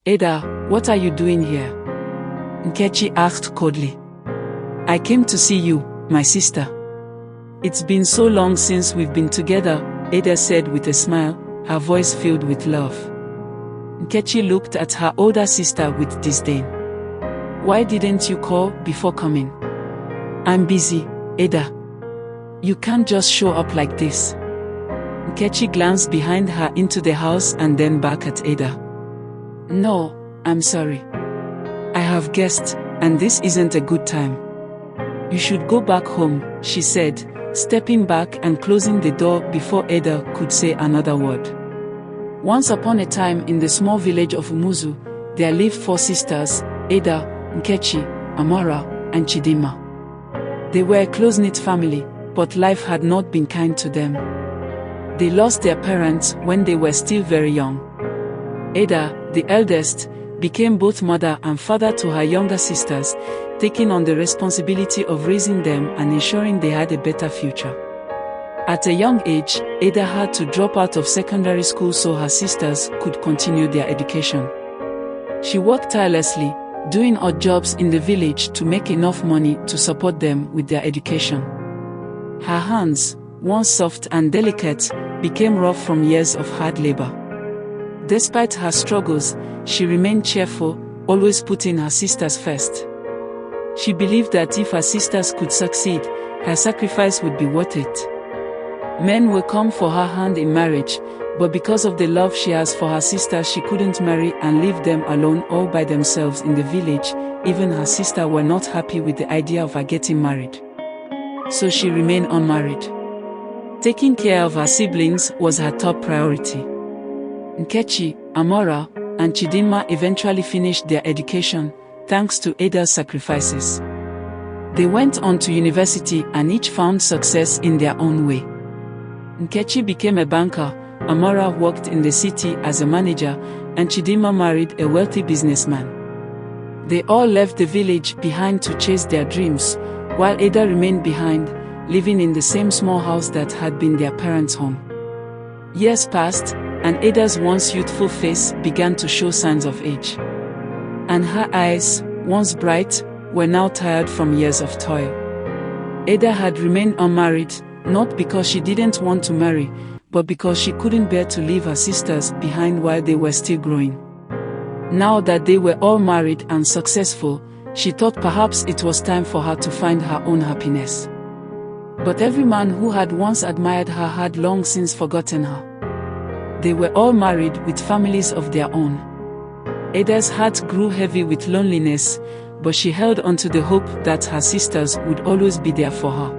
Adah, what are you doing here? Nkechi asked coldly. I came to see you, my sister. It's been so long since we've been together, Adah said with a smile, her voice filled with love. Nkechi looked at her older sister with disdain. Why didn't you call before coming? I'm busy, Adah. You can't just show up like this. Nkechi glanced behind her into the house and then back at Adah. No, I'm sorry. I have guests, and this isn't a good time. You should go back home, she said, stepping back and closing the door before Adah could say another word. Once upon a time in the small village of Umuzu, there lived 4 sisters, Adah, Nkechi, Amara, and Chidinma. They were a close-knit family, but life had not been kind to them. They lost their parents when they were still very young. Adah, the eldest, became both mother and father to her younger sisters, taking on the responsibility of raising them and ensuring they had a better future. At a young age, Adah had to drop out of secondary school so her sisters could continue their education. She worked tirelessly, doing odd jobs in the village to make enough money to support them with their education. Her hands, once soft and delicate, became rough from years of hard labor. Despite her struggles, she remained cheerful, always putting her sisters first. She believed that if her sisters could succeed, her sacrifice would be worth it. Men will come for her hand in marriage, but because of the love she has for her sisters, she couldn't marry and leave them alone all by themselves in the village. Even her sisters were not happy with the idea of her getting married. So she remained unmarried. Taking care of her siblings was her top priority. Nkechi, Amara, and Chidinma eventually finished their education, thanks to Adah's sacrifices. They went on to university and each found success in their own way. Nkechi became a banker, Amara worked in the city as a manager, and Chidinma married a wealthy businessman. They all left the village behind to chase their dreams, while Adah remained behind, living in the same small house that had been their parents' home. Years passed, and Adah's once youthful face began to show signs of age. And her eyes, once bright, were now tired from years of toil. Adah had remained unmarried, not because she didn't want to marry, but because she couldn't bear to leave her sisters behind while they were still growing. Now that they were all married and successful, she thought perhaps it was time for her to find her own happiness. But every man who had once admired her had long since forgotten her. They were all married with families of their own. Adah's heart grew heavy with loneliness, but she held on to the hope that her sisters would always be there for her.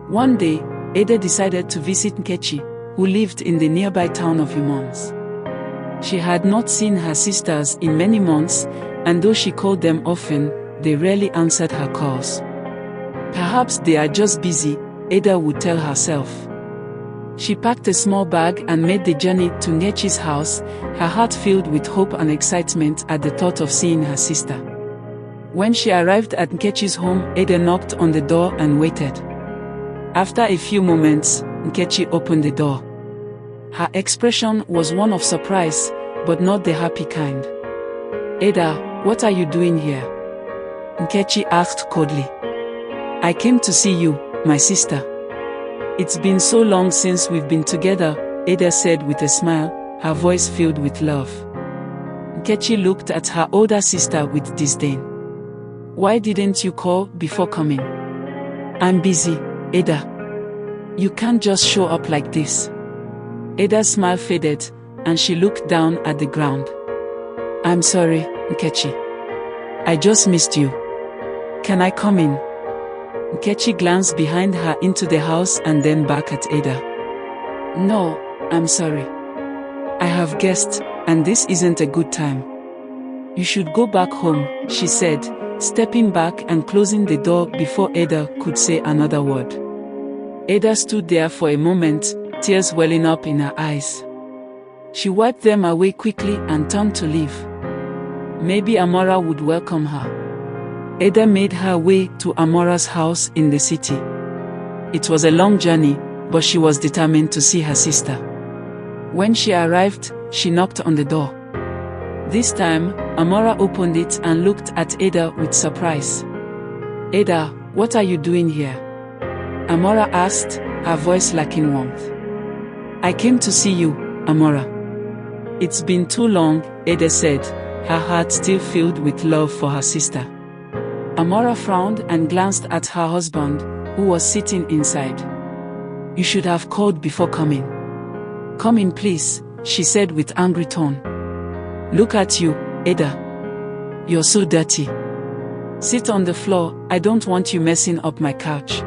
One day, Adah decided to visit Nkechi, who lived in the nearby town of Umuzu. She had not seen her sisters in many months, and though she called them often, they rarely answered her calls. Perhaps they are just busy, Adah would tell herself. She packed a small bag and made the journey to Nkechi's house, her heart filled with hope and excitement at the thought of seeing her sister. When she arrived at Nkechi's home, Adah knocked on the door and waited. After a few moments, Nkechi opened the door. Her expression was one of surprise, but not the happy kind. Adah, what are you doing here? Nkechi asked coldly. I came to see you, my sister. It's been so long since we've been together, Adah said with a smile, her voice filled with love. Nkechi looked at her older sister with disdain. Why didn't you call before coming? I'm busy, Adah. You can't just show up like this. Adah's smile faded, and she looked down at the ground. I'm sorry, Nkechi. I just missed you. Can I come in? Nkechi glanced behind her into the house and then back at Adah. No, I'm sorry. I have guests, and this isn't a good time. You should go back home, she said, stepping back and closing the door before Adah could say another word. Adah stood there for a moment, tears welling up in her eyes. She wiped them away quickly and turned to leave. Maybe Amara would welcome her. Adah made her way to Amara's house in the city. It was a long journey, but she was determined to see her sister. When she arrived, she knocked on the door. This time, Amara opened it and looked at Adah with surprise. "Adah, what are you doing here?" Amara asked, her voice lacking warmth. "I came to see you, Amara." "It's been too long," Adah said, her heart still filled with love for her sister. Amara frowned and glanced at her husband, who was sitting inside. "You should have called before coming." "Come in please," she said with angry tone. "Look at you, Adah. You're so dirty. Sit on the floor, I don't want you messing up my couch."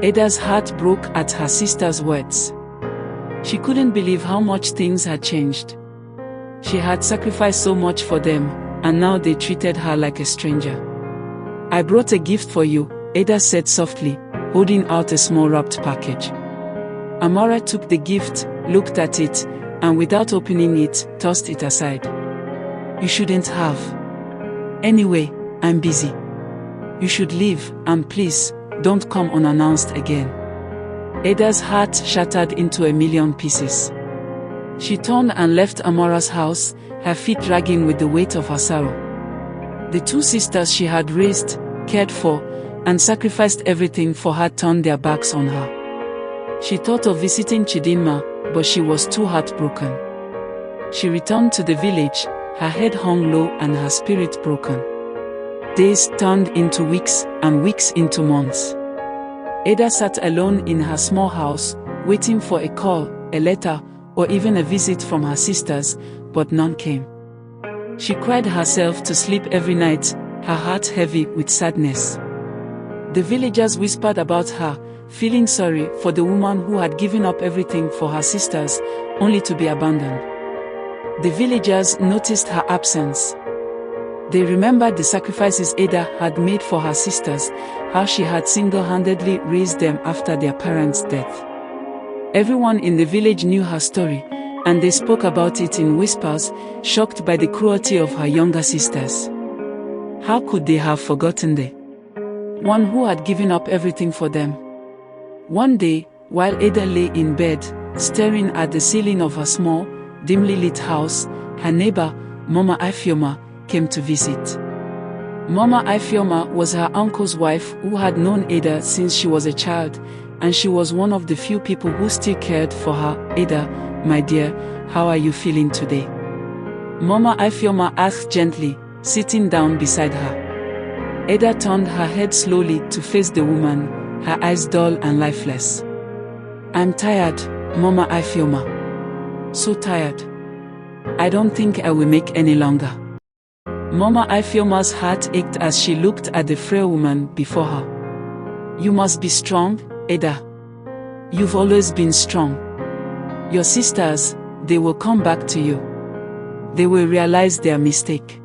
Adah's heart broke at her sister's words. She couldn't believe how much things had changed. She had sacrificed so much for them, and now they treated her like a stranger. "I brought a gift for you," Adah said softly, holding out a small wrapped package. Amara took the gift, looked at it, and without opening it, tossed it aside. "You shouldn't have. Anyway, I'm busy. You should leave, and please, don't come unannounced again." Adah's heart shattered into a million pieces. She turned and left Amara's house, her feet dragging with the weight of her sorrow. The two sisters she had raised, cared for, and sacrificed everything for had turned their backs on her. She thought of visiting Chidinma, but she was too heartbroken. She returned to the village, her head hung low and her spirit broken. Days turned into weeks, and weeks into months. Adah sat alone in her small house, waiting for a call, a letter, or even a visit from her sisters, but none came. She cried herself to sleep every night, her heart heavy with sadness. The villagers whispered about her, feeling sorry for the woman who had given up everything for her sisters, only to be abandoned. The villagers noticed her absence. They remembered the sacrifices Adah had made for her sisters, how she had single-handedly raised them after their parents' death. Everyone in the village knew her story, and they spoke about it in whispers, shocked by the cruelty of her younger sisters. How could they have forgotten the one who had given up everything for them? One day, while Adah lay in bed, staring at the ceiling of her small, dimly lit house, her neighbor, Mama Ifeoma, came to visit. Mama Ifeoma was her uncle's wife who had known Adah since she was a child, and she was one of the few people who still cared for her. "Adah, my dear, how are you feeling today?" Mama Ifeoma asked gently, sitting down beside her. Adah turned her head slowly to face the woman, her eyes dull and lifeless. "I'm tired, Mama Ifeoma. So tired. I don't think I will make any longer." Mama Ifeoma's heart ached as she looked at the frail woman before her. "You must be strong, Adah. You've always been strong. Your sisters, they will come back to you. They will realize their mistake."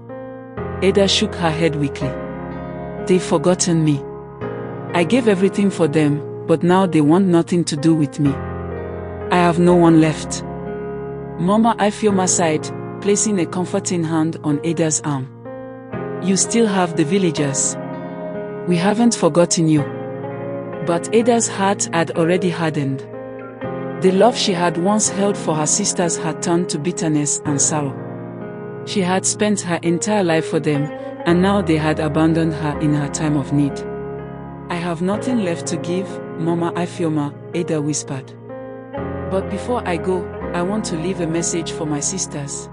Adah shook her head weakly. "They've forgotten me. I gave everything for them, but now they want nothing to do with me. I have no one left." Mama Ifeoma sighed, placing a comforting hand on Adah's arm. "You still have the villagers. We haven't forgotten you." But Adah's heart had already hardened. The love she had once held for her sisters had turned to bitterness and sorrow. She had spent her entire life for them, and now they had abandoned her in her time of need. "I have nothing left to give, Mama Ifeoma," Adah whispered. "But before I go, I want to leave a message for my sisters."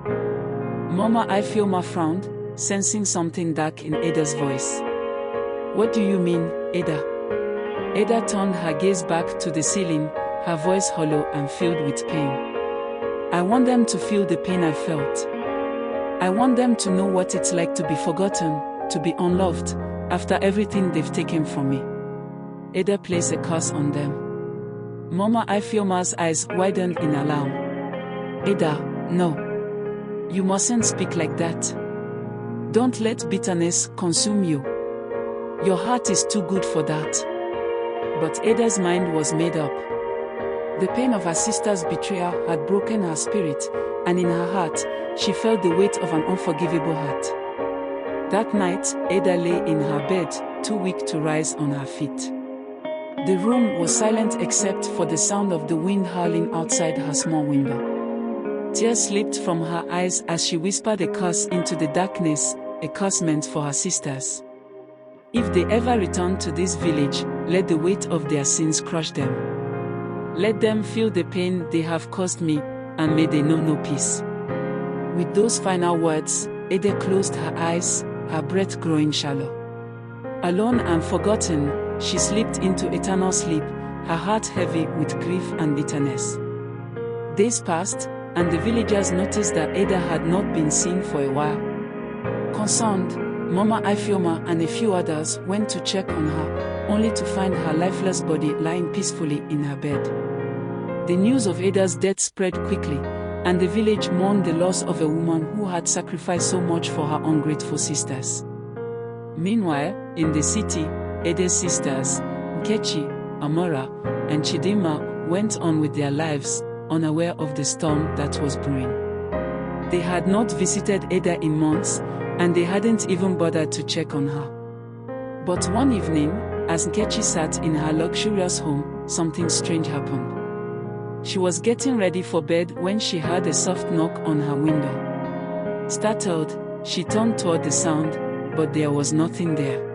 Mama Ifeoma frowned, sensing something dark in Adah's voice. "What do you mean, Adah?" Adah turned her gaze back to the ceiling, her voice hollow and filled with pain. "I want them to feel the pain I felt. I want them to know what it's like to be forgotten, to be unloved, after everything they've taken from me." Adah placed a curse on them. Mama Ifeoma's eyes widened in alarm. "Adah, no. You mustn't speak like that. Don't let bitterness consume you. Your heart is too good for that." But Adah's mind was made up. The pain of her sister's betrayal had broken her spirit, and in her heart, she felt the weight of an unforgivable hurt. That night, Adah lay in her bed, too weak to rise on her feet. The room was silent except for the sound of the wind howling outside her small window. Tears slipped from her eyes as she whispered a curse into the darkness, a curse meant for her sisters. If they ever return to this village, let the weight of their sins crush them. Let them feel the pain they have caused me, and may they know no peace. With those final words, Adah closed her eyes, her breath growing shallow. Alone and forgotten, she slipped into eternal sleep, her heart heavy with grief and bitterness. Days passed, and the villagers noticed that Adah had not been seen for a while. Concerned, Mama Ifeoma and a few others went to check on her, only to find her lifeless body lying peacefully in her bed. The news of Adah's death spread quickly, and the village mourned the loss of a woman who had sacrificed so much for her ungrateful sisters. Meanwhile, in the city, Adah's sisters, Nkechi, Amara, and Chidinma, went on with their lives, unaware of the storm that was brewing. They had not visited Adah in months, and they hadn't even bothered to check on her. But one evening, as Nkechi sat in her luxurious home, something strange happened. She was getting ready for bed when she heard a soft knock on her window. Startled, she turned toward the sound, but there was nothing there.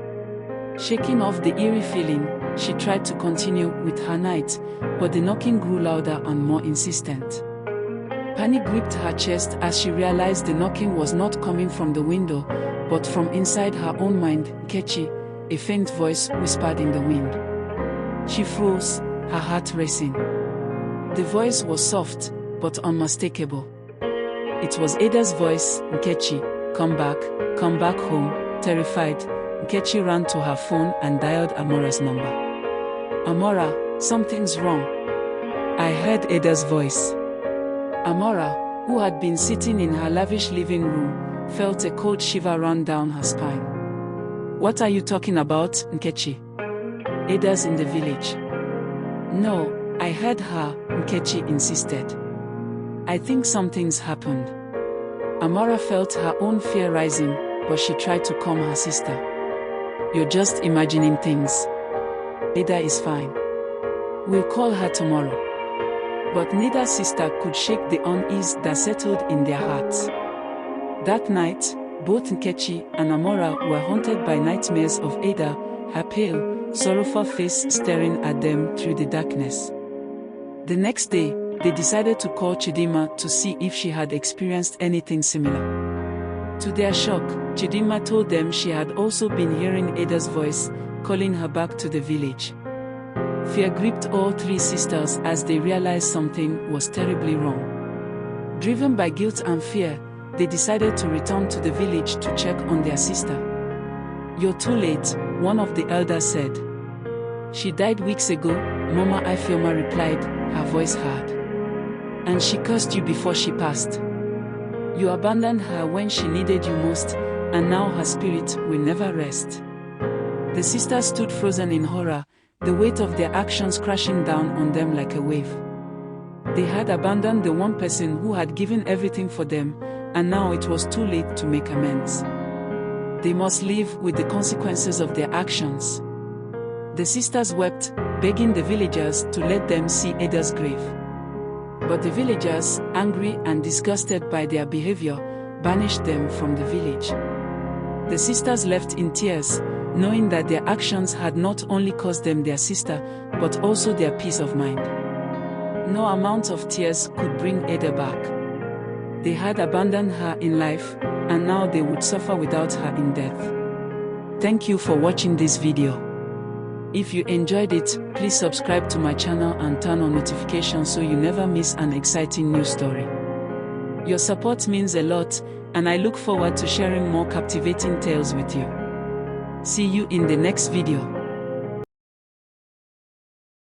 Shaking off the eerie feeling, she tried to continue with her night, but the knocking grew louder and more insistent. Panic gripped her chest as she realized the knocking was not coming from the window, but from inside her own mind. Nkechi, a faint voice whispered in the wind. She froze, her heart racing. The voice was soft, but unmistakable. It was Adah's voice. Nkechi, come back home. Terrified, Nkechi ran to her phone and dialed Amara's number. Amara, something's wrong. I heard Adah's voice. Amara, who had been sitting in her lavish living room, felt a cold shiver run down her spine. What are you talking about, Nkechi? Adah's in the village. No, I heard her, Nkechi insisted. I think something's happened. Amara felt her own fear rising, but she tried to calm her sister. You're just imagining things. Adah is fine. We'll call her tomorrow. But neither sister could shake the unease that settled in their hearts. That night, both Nkechi and Amara were haunted by nightmares of Adah, her pale, sorrowful face staring at them through the darkness. The next day, they decided to call Chidinma to see if she had experienced anything similar. To their shock, Chidinma told them she had also been hearing Adah's voice, calling her back to the village. Fear gripped all three sisters as they realized something was terribly wrong. Driven by guilt and fear, they decided to return to the village to check on their sister. You're too late, one of the elders said. She died weeks ago, Mama Ifeoma replied, her voice hard. And she cursed you before she passed. You abandoned her when she needed you most, and now her spirit will never rest. The sisters stood frozen in horror, the weight of their actions crashing down on them like a wave. They had abandoned the one person who had given everything for them, and now it was too late to make amends. They must live with the consequences of their actions. The sisters wept, begging the villagers to let them see Adah's grave. But the villagers, angry and disgusted by their behavior, banished them from the village. The sisters left in tears, knowing that their actions had not only caused them their sister, but also their peace of mind. No amount of tears could bring Adah back. They had abandoned her in life, and now they would suffer without her in death. Thank you for watching this video. If you enjoyed it, please subscribe to my channel and turn on notifications so you never miss an exciting news story. Your support means a lot, and I look forward to sharing more captivating tales with you. See you in the next video.